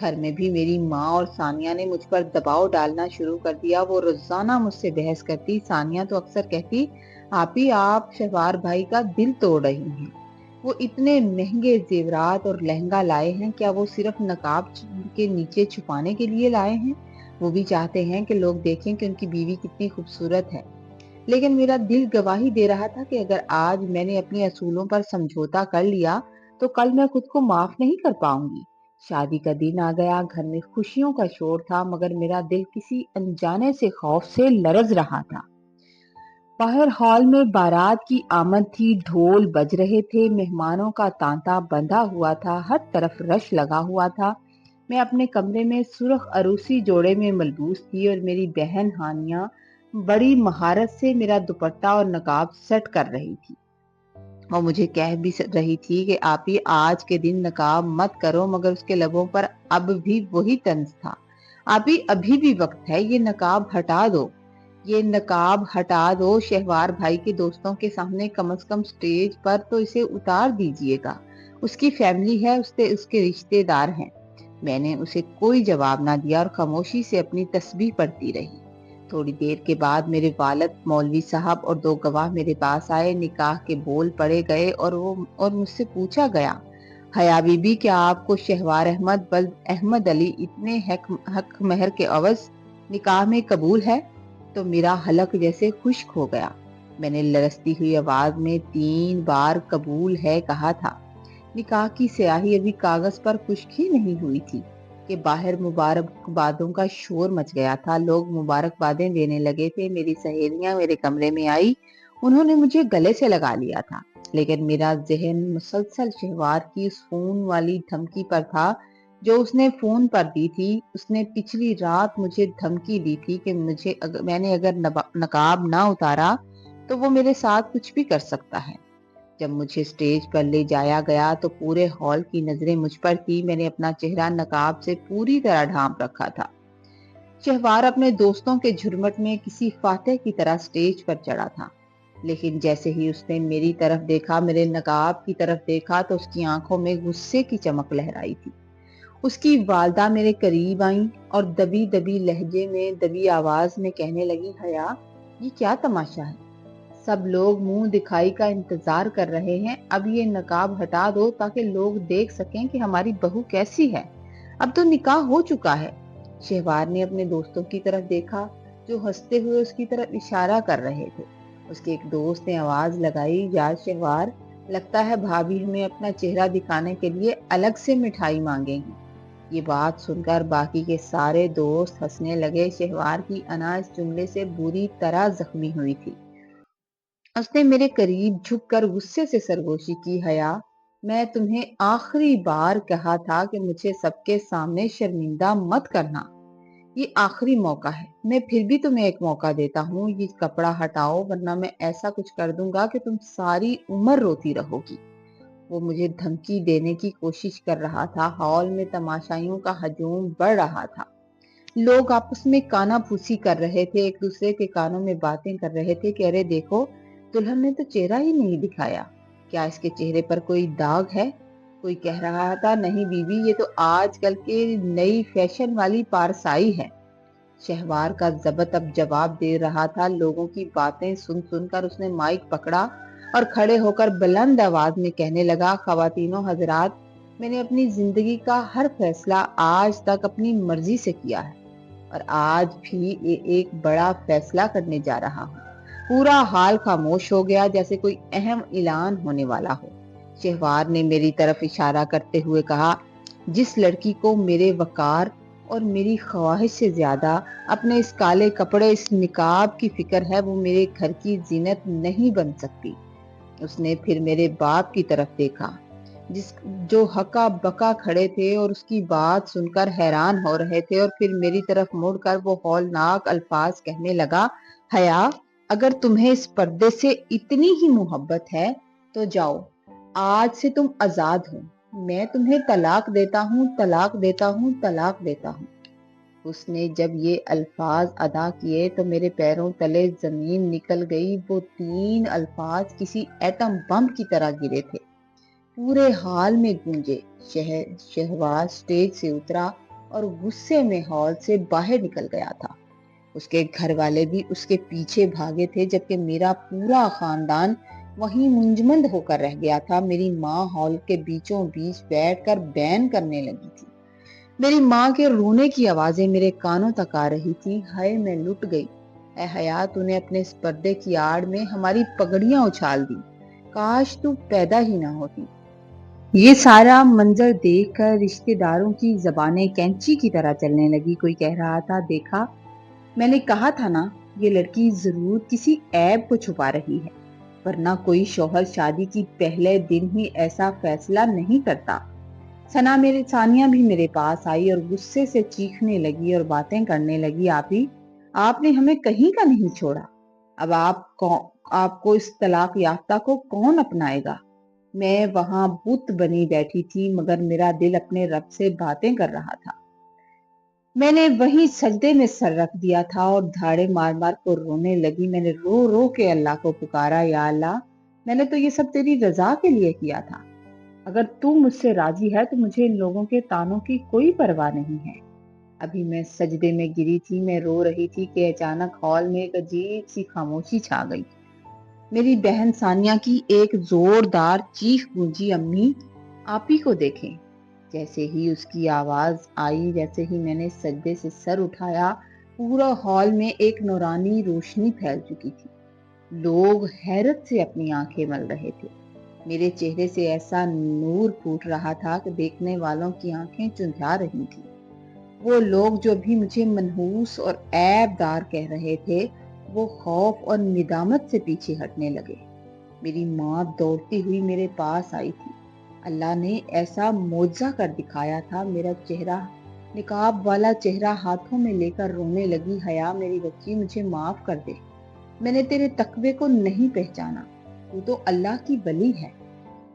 گھر میں بھی میری ماں اور ثانیہ نے مجھ پر دباؤ ڈالنا شروع کر دیا. وہ روزانہ مجھ سے بحث کرتی. ثانیہ تو اکثر کہتی آپی آپ شہوار بھائی کا دل توڑ رہی ہیں. وہ اتنے مہنگے زیورات اور لہنگا لائے ہیں, کیا وہ صرف نقاب کے نیچے چھپانے کے لیے لائے ہیں؟ وہ بھی چاہتے ہیں کہ لوگ دیکھیں کہ ان کی بیوی کتنی خوبصورت ہے. لیکن میرا دل گواہی دے رہا تھا کہ اگر آج میں نے اپنے اصولوں پر سمجھوتا کر لیا تو کل میں خود کو معاف نہیں کر پاؤں گی. شادی کا دن آ گیا. گھر میں خوشیوں کا شور تھا, مگر میرا دل کسی انجانے سے خوف سے لرز رہا تھا. باہر ہال میں بارات کی آمد تھی. ڈھول بج رہے تھے. مہمانوں کا تانتا بندھا ہوا تھا. ہر طرف رش لگا ہوا تھا. میں اپنے کمرے میں سرخ عروسی جوڑے میں ملبوس تھی اور میری بہن ہانیہ بڑی مہارت سے میرا دوپٹہ اور نقاب سیٹ کر رہی تھی. اور مجھے کہہ بھی رہی تھی کہ آپی آج کے دن نقاب مت کرو, مگر اس کے لبوں پر اب بھی وہی طنز تھا. آپی ابھی بھی وقت ہے, یہ نقاب ہٹا دو, یہ نقاب ہٹا دو. شہوار بھائی کے دوستوں کے سامنے کم از کم سٹیج پر تو اسے اتار دیجئے گا. اس کی فیملی ہے, اس کے رشتے دار ہیں. میں نے اسے کوئی جواب نہ دیا اور خاموشی سے اپنی تسبیح پڑھتی رہی. تھوڑی دیر کے بعد میرے والد, مولوی صاحب اور 2 گواہ میرے پاس آئے. نکاح کے بول پڑے گئے اور مجھ سے پوچھا گیا حیا بی بی کیا آپ کو شہوار احمد بلد احمد علی اتنے حق مہر کے عوض نکاح میں قبول ہے؟ تو میرا حلق جیسے خشک ہو گیا. میں نے لرزتی ہوئی آواز میں 3 بار قبول ہے کہا تھا. نکاح کی سیاہی ابھی کاغذ پر خشک ہی نہیں ہوئی تھی کہ باہر مبارکبادوں کا شور مچ گیا تھا. لوگ مبارکبادیں دینے لگے تھے. میری سہیلیاں میرے کمرے میں آئی. انہوں نے مجھے گلے سے لگا لیا تھا, لیکن میرا ذہن مسلسل شہوار کی اس فون والی دھمکی پر تھا جو اس نے فون پر دی تھی. اس نے پچھلی رات مجھے دھمکی دی تھی کہ میں نے اگر نقاب نہ اتارا تو وہ میرے ساتھ کچھ بھی کر سکتا ہے. جب مجھے سٹیج پر لے جایا گیا تو پورے ہال کی نظریں مجھ پر تھی. میں نے اپنا چہرہ نقاب سے پوری طرح ڈھانپ رکھا تھا. شہوار اپنے دوستوں کے جھرمٹ میں کسی فاتح کی طرح سٹیج پر چڑھا تھا, لیکن جیسے ہی اس نے میری طرف دیکھا, میرے نقاب کی طرف دیکھا, تو اس کی آنکھوں میں غصے کی چمک لہرائی تھی. اس کی والدہ میرے قریب آئیں اور دبی دبی لہجے میں, دبی آواز میں کہنے لگی حیا یہ کیا تماشا ہے؟ سب لوگ منہ دکھائی کا انتظار کر رہے ہیں. اب یہ نقاب ہٹا دو تاکہ لوگ دیکھ سکیں کہ ہماری بہو کیسی ہے. اب تو نکاح ہو چکا ہے. شہوار نے اپنے دوستوں کی طرف دیکھا جو ہنستے ہوئے اس کی طرف اشارہ کر رہے تھے. اس کے ایک دوست نے آواز لگائی یار شہوار, لگتا ہے بھابھی ہمیں اپنا چہرہ دکھانے کے لیے الگ سے مٹھائی مانگیں گی. یہ بات سن کر باقی کے سارے دوست ہنسنے لگے. شہوار کی انا اس جملے سے بری طرح زخمی ہوئی تھی. اس نے میرے قریب جھک کر غصے سے سرگوشی کی حیا میں تمہیں آخری بار کہا تھا کہ مجھے سب کے سامنے شرمندہ مت کرنا. یہ آخری موقع ہے. میں پھر بھی تمہیں ایک موقع دیتا ہوں. یہ کپڑا ہٹاؤ ورنہ میں ایسا کچھ کر دوں گا کہ تم ساری عمر روتی رہو گی. وہ مجھے دھمکی دینے کی کوشش کر رہا تھا. ہال میں تماشائیوں کا ہجوم بڑھ رہا تھا. لوگ آپس میں کانا پھوسی کر رہے تھے, ایک دوسرے کے کانوں میں باتیں کر رہے تھے کہ ارے دیکھو دلہن نے تو چہرہ ہی نہیں دکھایا, کیا اس کے چہرے پر کوئی داغ ہے؟ کوئی کہہ رہا تھا نہیں بی بی یہ تو آج کل کے نئی فیشن والی پارسائی ہے. شہوار کا ضبط اب جواب دے رہا تھا. لوگوں کی باتیں سن سن کر اس نے مائک پکڑا اور کھڑے ہو کر بلند آواز میں کہنے لگا خواتین و حضرات, میں نے اپنی زندگی کا ہر فیصلہ آج تک اپنی مرضی سے کیا ہے اور آج بھی ایک بڑا فیصلہ کرنے جا رہا ہوں. پورا حال خاموش ہو گیا جیسے کوئی اہم اعلان ہونے والا ہو. شہوار نے میری طرف اشارہ کرتے ہوئے کہا جس لڑکی کو میرے وقار اور میری خواہش سے زیادہ اپنے اس کالے کپڑے اس نقاب کی فکر ہے وہ میرے گھر کی زینت نہیں بن سکتی. اس نے پھر میرے باپ کی طرف دیکھا جو ہکا بکا کھڑے تھے اور اس کی بات سن کر حیران ہو رہے تھے, اور پھر میری طرف مڑ کر وہ ہولناک الفاظ کہنے لگا حیا اگر تمہیں اس پردے سے اتنی ہی محبت ہے تو جاؤ, آج سے تم آزاد ہو. میں تمہیں طلاق دیتا ہوں, طلاق دیتا ہوں, طلاق دیتا ہوں. اس نے جب یہ الفاظ ادا کیے تو میرے پیروں تلے زمین نکل گئی. وہ 3 الفاظ کسی ایٹم بم کی طرح گرے تھے, پورے حال میں گونجے. شہباز سٹیج سے اترا اور غصے میں ہال سے باہر نکل گیا تھا۔ اس کے گھر والے بھی اس کے پیچھے بھاگے تھے، جبکہ میرا پورا خاندان وہیں منجمد ہو کر رہ گیا تھا۔ میری ماں ہال کے بیچوں بیچ بیٹھ کر بین کرنے لگی تھی۔ میری ماں کے رونے کی آوازیں میرے کانوں تک آ رہی تھی۔ ہائے میں لٹ گئی، اے حیا تو نے اپنے اس پردے کی آڑ میں ہماری پگڑیاں اچھال دی، کاش تو پیدا ہی نہ ہوتی۔ یہ سارا منظر دیکھ کر رشتے داروں کی زبانیں کینچی کی طرح چلنے لگی۔ کوئی کہہ رہا تھا، دیکھا میں نے کہا تھا نا، یہ لڑکی ضرور کسی عیب کو چھپا رہی ہے، ورنہ کوئی شوہر شادی کی پہلے دن ہی ایسا فیصلہ نہیں کرتا۔ ثانیہ بھی میرے پاس آئی اور غصے سے چیخنے لگی اور باتیں کرنے لگی، آپی آپ نے ہمیں کہیں کا نہیں چھوڑا، اب آپ کو اس طلاق یافتہ کو کون اپنائے گا؟ میں وہاں بت بنی بیٹھی تھی، مگر میرا دل اپنے رب سے باتیں کر رہا تھا۔ میں نے وہیں سجدے میں سر رکھ دیا تھا اور دھاڑے مار مار کو رونے لگی۔ میں نے رو رو کے اللہ کو پکارا، یا اللہ میں نے تو یہ سب تیری رضا کے لیے کیا تھا، اگر تو مجھ سے راضی ہے تو مجھے ان لوگوں کے طعنوں کی کوئی پرواہ نہیں ہے۔ ابھی میں سجدے میں گری تھی، میں رو رہی تھی کہ اچانک ہال میں ایک عجیب سی خاموشی چھا گئی۔ میری بہن ثانیہ کی ایک زوردار چیخ گونجی، امی آپی کو دیکھیں۔ جیسے ہی اس کی آواز آئی، جیسے ہی میں نے سجدے سے سر اٹھایا، پورا ہال میں ایک نورانی روشنی پھیل چکی تھی۔ لوگ حیرت سے اپنی آنکھیں مل رہے تھے۔ میرے چہرے سے ایسا نور پھوٹ رہا تھا کہ دیکھنے والوں کی آنکھیں چندھا رہی تھی۔ وہ لوگ جو بھی مجھے منحوس اور عیب دار کہہ رہے تھے، وہ خوف اور ندامت سے پیچھے ہٹنے لگے۔ میری ماں دوڑتی ہوئی میرے پاس آئی تھی۔ اللہ نے ایسا معجزہ کر دکھایا تھا۔ میرا چہرہ، نقاب والا چہرہ ہاتھوں میں لے کر رونے لگی، حیا میری بچی مجھے معاف کر دے، میں نے تیرے تقوی کو نہیں پہچانا، تو تو اللہ کی ولی ہے۔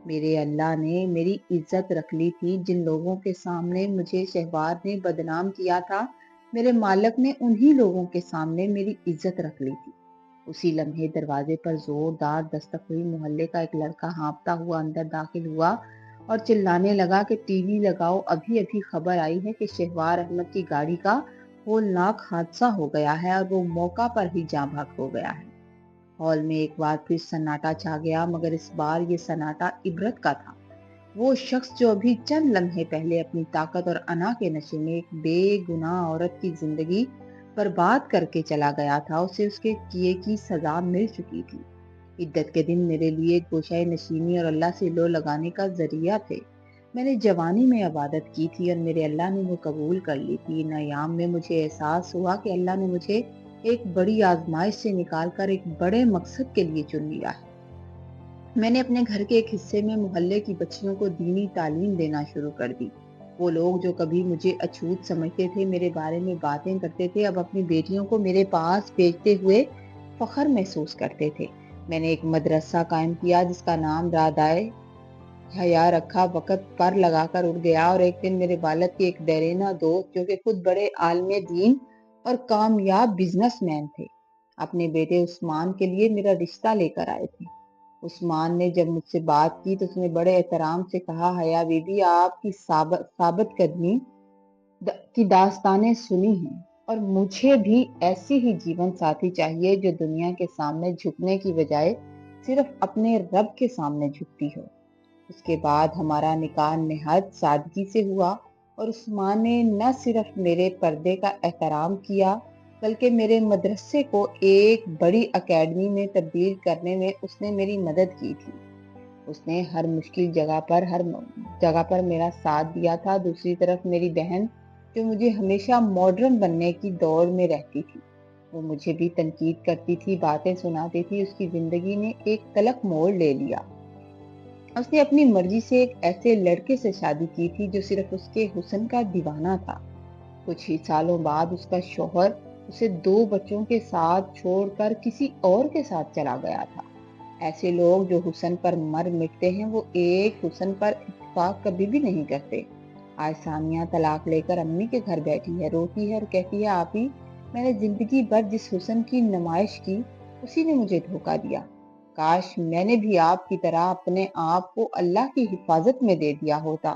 میرے اللہ نے میری عزت رکھ لی تھی۔ جن لوگوں کے سامنے مجھے شہوار نے بدنام کیا تھا، میرے مالک نے انہی لوگوں کے سامنے میری عزت رکھ لی تھی۔ اسی لمحے دروازے پر زوردار دستک ہوئی۔ محلے کا ایک لڑکا ہانپتا ہوا اندر داخل ہوا اور چلانے لگا کہ ٹی وی لگاؤ، ابھی ابھی خبر آئی ہے کہ شہوار احمد کی گاڑی کا ہولناک حادثہ ہو گیا ہے اور وہ موقع پر ہی جاں بحق ہو گیا ہے۔ ہال میں ایک بار پھر سناٹا چھا گیا، مگر اس بار یہ سناٹا عبرت کا تھا۔ وہ شخص جو ابھی چند لمحے پہلے اپنی طاقت اور انا کے نشے میں ایک بے گناہ عورت کی زندگی برباد کر کے چلا گیا تھا، اسے اس کے کیے کی سزا مل چکی تھی۔ عدت کے دن میرے لیے گوشہ نشینی اور اللہ سے لو لگانے کا ذریعہ تھے۔ میں نے جوانی میں عبادت کی تھی اور میرے اللہ نے وہ قبول کر لی تھی۔ ان ایام میں مجھے احساس ہوا کہ اللہ نے مجھے ایک بڑی آزمائش سے نکال کر ایک بڑے مقصد کے لیے چن لیا ہے۔ میں نے اپنے گھر کے ایک حصے میں محلے کی بچیوں کو دینی تعلیم دینا شروع کر دی۔ وہ لوگ جو کبھی مجھے اچھوت سمجھتے تھے، میرے بارے میں باتیں کرتے تھے، اب اپنی بیٹیوں کو میرے پاس بھیجتے ہوئے فخر محسوس کرتے تھے۔ میں نے ایک مدرسہ قائم کیا جس کا نام رادائے حیا رکھا۔ وقت پر لگا کر اڑ گیا اور ایک دن میرے والد کے ایک دیرینہ دوست، جو کہ خود بڑے عالم دین اور کامیاب بزنس مین تھے، اپنے بیٹے عثمان کے لیے میرا رشتہ لے کر آئے تھے۔ عثمان نے جب مجھ سے بات کی تو اس نے بڑے احترام سے کہا، حیا بی بی آپ کی ثابت قدمی کی داستانیں سنی ہیں، اور مجھے بھی ایسی ہی جیون ساتھی چاہیے جو دنیا کے سامنے جھکنے کی بجائے صرف اپنے رب کے سامنے جھکتی ہو۔ اس کے بعد ہمارا نکاح نہایت سادگی سے ہوا اور عثمان نے نہ صرف میرے پردے کا احترام کیا بلکہ میرے مدرسے کو ایک بڑی اکیڈمی میں تبدیل کرنے میں اس نے میری مدد کی تھی۔ اس نے ہر مشکل جگہ پر میرا ساتھ دیا تھا۔ دوسری طرف میری بہن، جو مجھے ہمیشہ ماڈرن بننے کی دوڑ میں رہتی تھی، وہ مجھے بھی تنقید کرتی تھی، باتیں سناتی تھی۔ اس کی زندگی نے ایک تلخ موڑ لے لیا۔ اس نے اپنی مرضی سے ایک ایسے لڑکے سے شادی کی تھی جو صرف اس کے حسن کا دیوانہ تھا۔ کچھ ہی سالوں بعد اس کا شوہر اسے 2 بچوں کے ساتھ چھوڑ کر کسی اور کے ساتھ چلا گیا تھا۔ ایسے لوگ جو حسن پر مر مٹتے ہیں، وہ ایک حسن پر اتفاق کبھی بھی نہیں کرتے۔ آج ثانیہ طلاق لے کر امی کے گھر بیٹھی ہے، روتی ہے اور کہتی ہے، آپی میں نے زندگی بھر جس حسن کی نمائش کی، اسی نے مجھے دھوکہ دیا، کاش میں نے بھی آپ کی طرح اپنے آپ کو اللہ کی حفاظت میں دے دیا ہوتا۔